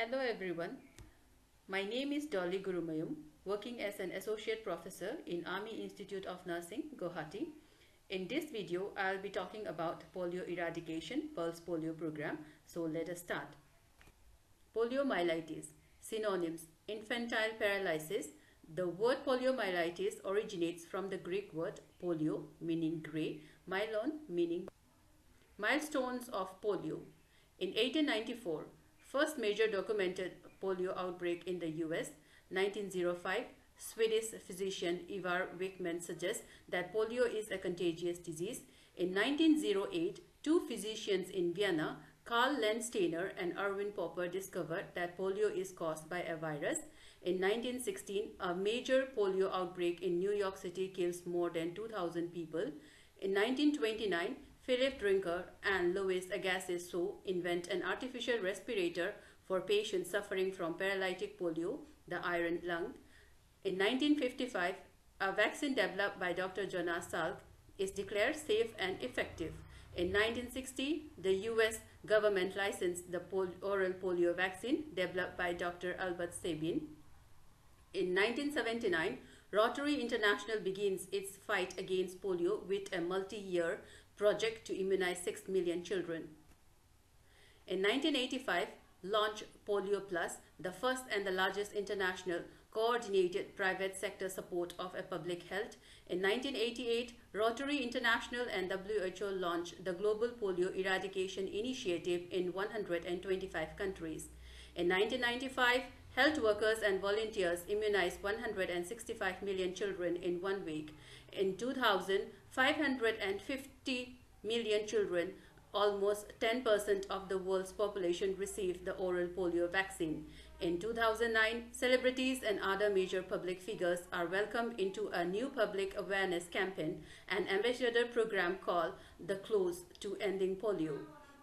Hello everyone, my name is Dolly Gurumayum, working as an Associate Professor in Army Institute of Nursing, Guwahati. In this video, I'll be talking about Polio Eradication Pulse Polio Program, so let us start. Poliomyelitis. Synonyms: infantile paralysis. The word poliomyelitis originates from the Greek word polio, meaning grey, myelon, meaning. Milestones of polio. In 1894, first major documented polio outbreak in the US. 1905, Swedish physician Ivar Wickman suggests that polio is a contagious disease. In 1908, two physicians in Vienna, Karl Landsteiner and Erwin Popper, discovered that polio is caused by a virus. In 1916, a major polio outbreak in New York City kills more than 2,000 people. In 1929, Philip Drinker and Louis Agassiz invent an artificial respirator for patients suffering from paralytic polio, the iron lung. In 1955, a vaccine developed by Dr. Jonas Salk is declared safe and effective. In 1960, the US government licensed the oral polio vaccine developed by Dr. Albert Sabin. In 1979, Rotary International begins its fight against polio with a multi-year project to immunize 6 million children. In 1985, launch Polio Plus, the first and the largest international coordinated private sector support of a public health. In 1988, Rotary International and WHO launched the Global Polio Eradication Initiative in 125 countries. In 1995, health workers and volunteers immunized 165 million children in 1 week. In 2000, 550 million children, almost 10% of the world's population, received the oral polio vaccine. In 2009, celebrities and other major public figures are welcomed into a new public awareness campaign, an ambassador program called The Close to Ending Polio.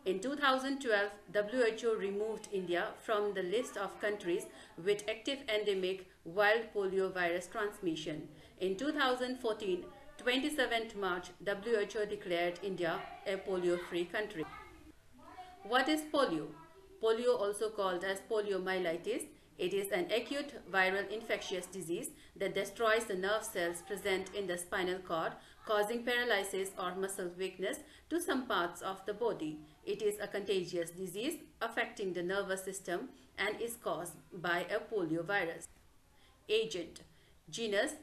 In 2012, WHO removed India from the list of countries with active endemic wild polio virus transmission. In 2014, 27th March, WHO declared India a polio-free country. What is polio? Polio, also called as poliomyelitis, it is an acute viral infectious disease that destroys the nerve cells present in the spinal cord, causing paralysis or muscle weakness to some parts of the body. It is a contagious disease affecting the nervous system and is caused by a polio virus. Agent: genus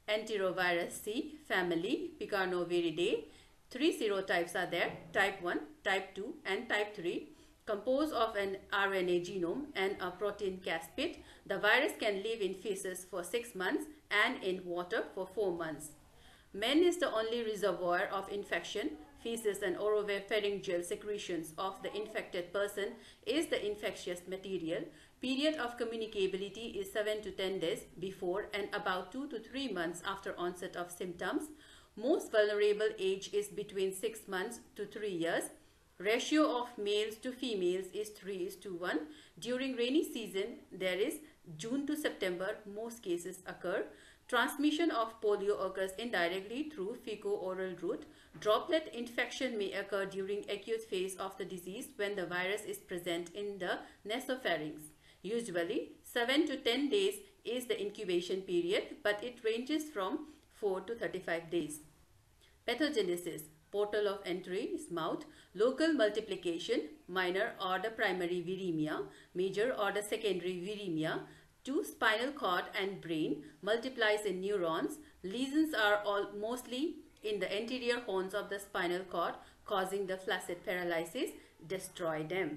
Enterovirus C, family Picornaviridae. 3 serotypes are there: type 1, type 2 and type 3. Composed of an RNA genome and a protein caspid, the virus can live in feces for 6 months and in water for 4 months. Men is the only reservoir of infection. Feces and oropharyngeal secretions of the infected person is the infectious material. Period of communicability is 7 to 10 days before and about 2 to 3 months after onset of symptoms. Most vulnerable age is between 6 months to 3 years. Ratio of males to females is 3:1. During rainy season, there is June to September, most cases occur. Transmission of polio occurs indirectly through fecal-oral route. Droplet infection may occur during acute phase of the disease when the virus is present in the nasopharynx. Usually, 7 to 10 days is the incubation period, but it ranges from 4 to 35 days. Pathogenesis: portal of entry is mouth. Local multiplication: minor or the primary viremia, major or the secondary viremia. To spinal cord and brain, multiplies in neurons. Lesions are all mostly in the anterior horns of the spinal cord, causing the flaccid paralysis. Destroy them.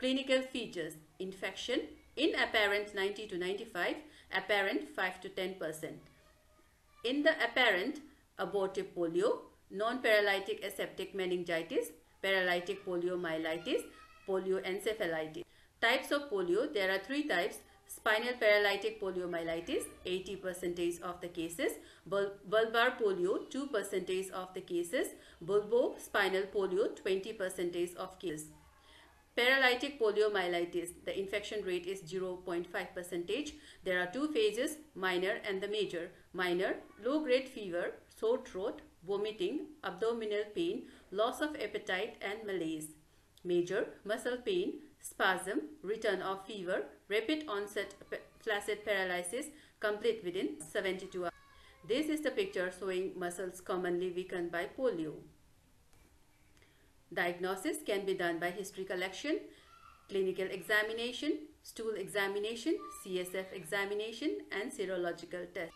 Clinical features: infection inapparent 90 to 95, apparent 5 to 10%. In the apparent, abortive polio, non-paralytic aseptic meningitis, paralytic poliomyelitis, polioencephalitis. Types of polio: there are 3 types: spinal paralytic poliomyelitis, 80% of the cases; bulbar polio, 2% of the cases; bulbospinal polio, 20% of cases. Paralytic poliomyelitis, the infection rate is 0.5%. There are 2 phases, minor and the major. Minor: low-grade fever, sore throat, vomiting, abdominal pain, loss of appetite and malaise. Major: muscle pain, spasm, return of fever, rapid onset flaccid paralysis, complete within 72 hours. This is the picture showing muscles commonly weakened by polio. Diagnosis can be done by history collection, clinical examination, stool examination, CSF examination, and serological tests.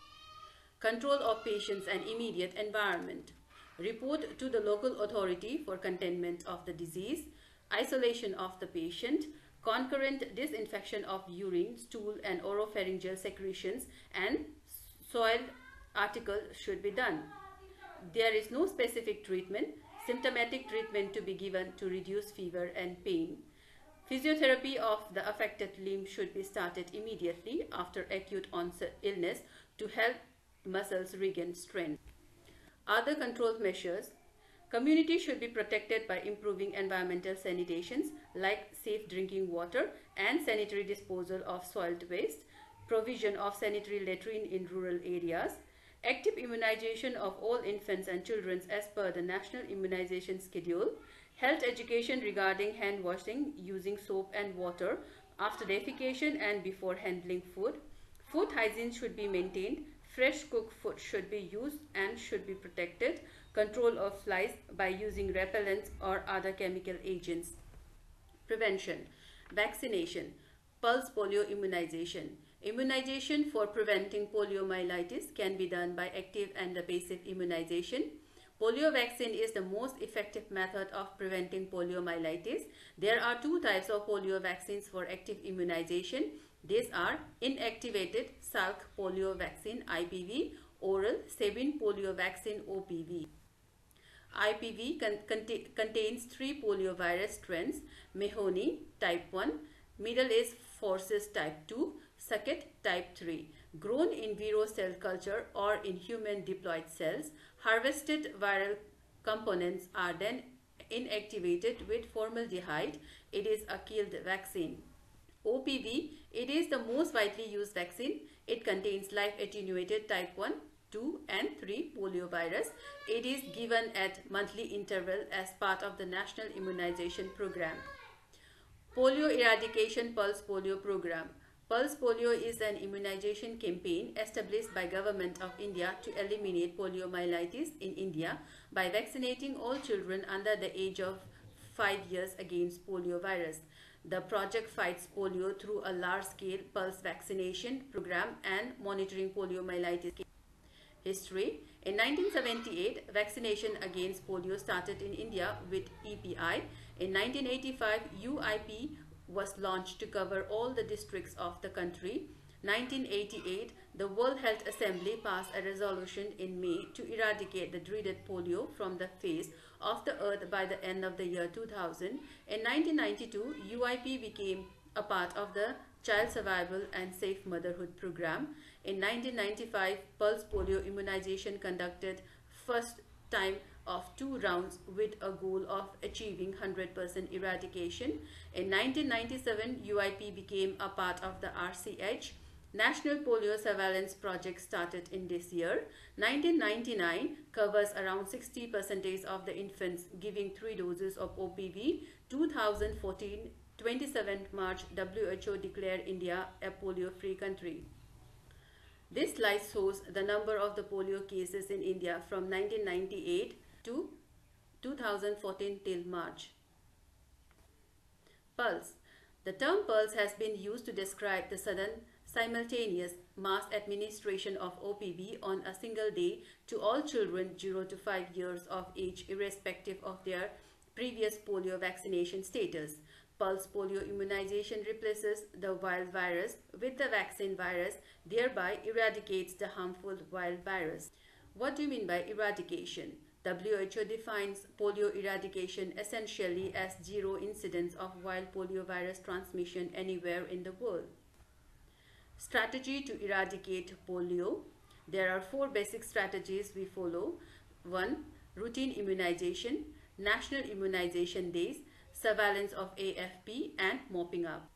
Control of patients and immediate environment. Report to the local authority for containment of the disease, isolation of the patient, concurrent disinfection of urine, stool, and oropharyngeal secretions, and soiled articles should be done. There is no specific treatment, symptomatic treatment to be given to reduce fever and pain. Physiotherapy of the affected limb should be started immediately after acute onset illness to help muscles regain strength. Other control measures. Community should be protected by improving environmental sanitations like safe drinking water and sanitary disposal of soiled waste, provision of sanitary latrine in rural areas, active immunization of all infants and children as per the National Immunization Schedule, health education regarding hand washing using soap and water after defecation and before handling food. Food hygiene should be maintained. Fresh cooked food should be used and should be protected. Control of flies by using repellents or other chemical agents. Prevention. Vaccination. Pulse polio immunization. Immunization for preventing poliomyelitis can be done by active and the passive immunization. Polio vaccine is the most effective method of preventing poliomyelitis. There are two types of polio vaccines for active immunization. These are inactivated Salk polio vaccine IPV, oral Sabin polio vaccine OPV. IPV contains three poliovirus strains: Mahoney type 1, Middle East Forces type 2, Saket type 3. Grown in viral cell culture or in human diploid cells, harvested viral components are then inactivated with formaldehyde. It is a killed vaccine. OPV, it is the most widely used vaccine. It contains live attenuated type 1, 2 and 3 poliovirus. It is given at monthly interval as part of the National Immunization Program. Polio Eradication Pulse Polio Program. Pulse polio is an immunization campaign established by Government of India to eliminate poliomyelitis in India by vaccinating all children under the age of 5 years against poliovirus. The project fights polio through a large-scale pulse vaccination program and monitoring poliomyelitis. History. In 1978, vaccination against polio started in India with EPI. In 1985, UIP was launched to cover all the districts of the country. 1988, the World Health Assembly passed a resolution in May to eradicate the dreaded polio from the face of the earth by the end of the year 2000. In 1992, UIP became a part of the Child Survival and Safe Motherhood Program. In 1995, Pulse Polio immunization conducted first time of 2 rounds with a goal of achieving 100% eradication. In 1997, UIP became a part of the RCH. National Polio Surveillance Project started in this year. 1999 covers around 60% of the infants giving 3 doses of OPV. 2014, 27th March, WHO declared India a polio-free country. This slide shows the number of the polio cases in India from 1998 to 2014 till March. Pulse. The term pulse has been used to describe the sudden simultaneous mass administration of OPV on a single day to all children 0 to 5 years of age irrespective of their previous polio vaccination status. Pulse polio immunization replaces the wild virus with the vaccine virus, thereby eradicates the harmful wild virus. What do you mean by eradication? WHO defines polio eradication essentially as zero incidence of wild poliovirus transmission anywhere in the world. Strategy to eradicate polio. There are 4 basic strategies we follow. 1. Routine immunization, national immunization days, surveillance of AFP, and mopping up.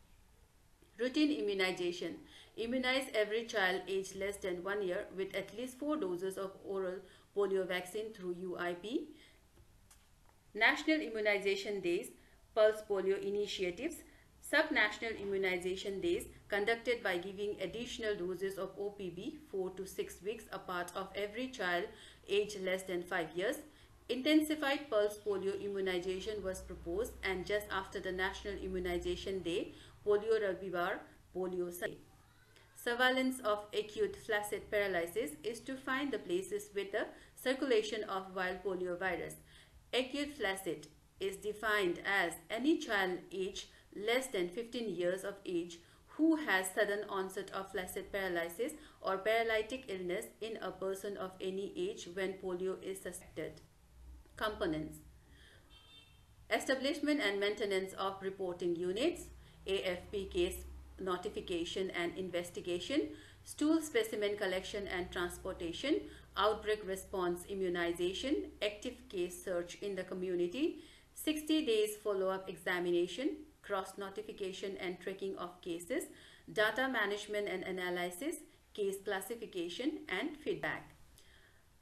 Routine immunization. Immunize every child aged less than 1 year with at least 4 doses of oral polio vaccine through UIP. National immunization days, pulse polio initiatives, Subnational immunization days conducted by giving additional doses of OPV 4 to 6 weeks apart of every child aged less than 5 years. Intensified pulse polio immunization was proposed, and just after the National Immunization Day, Polio Ravivar, Polio Sunday. Surveillance of acute flaccid paralysis is to find the places with the circulation of wild polio virus. Acute flaccid is defined as any child aged less than 15 years of age who has sudden onset of flaccid paralysis or paralytic illness in a person of any age when polio is suspected. Components: establishment and maintenance of reporting units, AFP case notification and investigation, stool specimen collection and transportation, outbreak response immunization, active case search in the community, 60 days follow-up examination, cross notification and tracking of cases, data management and analysis, case classification and feedback.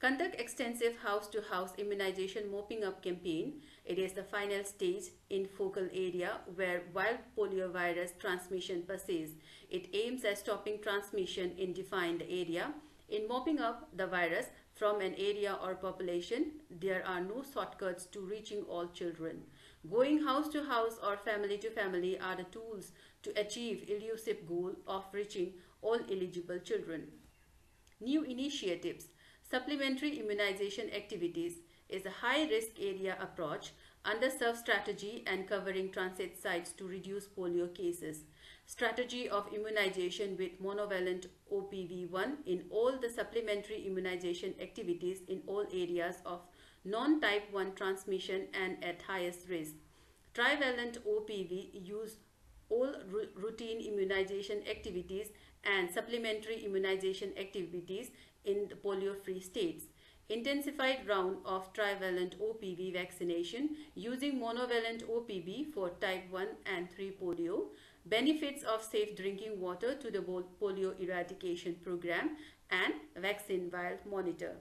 Conduct extensive house-to-house immunization mopping up campaign. It is the final stage in focal area where wild poliovirus transmission persists. It aims at stopping transmission in defined area. In mopping up the virus from an area or population, there are no shortcuts to reaching all children. Going house to house or family to family are the tools to achieve elusive goal of reaching all eligible children. New initiatives. Supplementary immunization activities is a high-risk area approach, underserved strategy and covering transit sites to reduce polio cases. Strategy of immunization with monovalent OPV1 in all the supplementary immunization activities in all areas of non-type 1 transmission and at highest risk. Trivalent OPV use all routine immunization activities and supplementary immunization activities in the polio-free states. Intensified round of trivalent OPV vaccination using monovalent OPV for type 1 and 3 polio. Benefits of safe drinking water to the polio eradication program and vaccine vial monitor.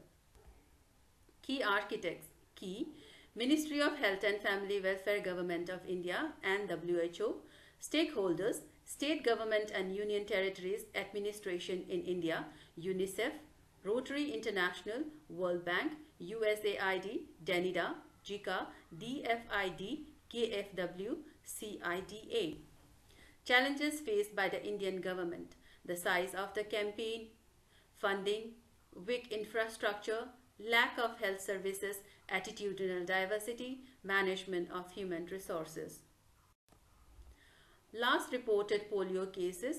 Key architects. Key: Ministry of Health and Family Welfare, Government of India and WHO. Stakeholders: State Government and Union Territories Administration in India, UNICEF, Rotary International, World Bank, USAID, DANIDA, JICA, DFID, KFW, CIDA. Challenges faced by the Indian government: the size of the campaign, funding, weak infrastructure, lack of health services, attitudinal diversity, management of human resources. Last reported polio cases.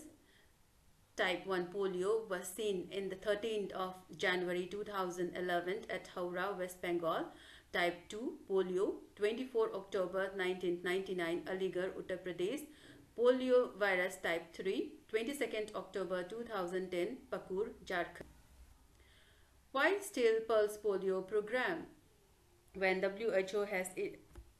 Type 1 polio was seen in the 13th of January 2011 at Howrah, West Bengal. Type 2 polio, 24 October 1999, Aligarh, Uttar Pradesh. Polio virus type 3, 22nd October 2010, Pakur, Jharkhand. Why still pulse polio program? When WHO has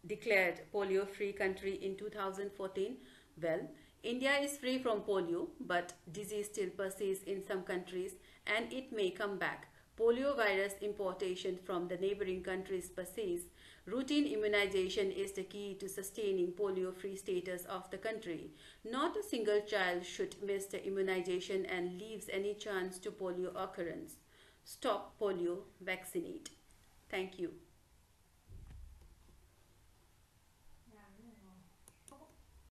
declared polio-free country in 2014, well, India is free from polio, but disease still persists in some countries and it may come back. Polio virus importation from the neighboring countries persists. Routine immunization is the key to sustaining polio-free status of the country. Not a single child should miss the immunization and leaves any chance to polio occurrence. Stop polio, vaccinate. Thank you.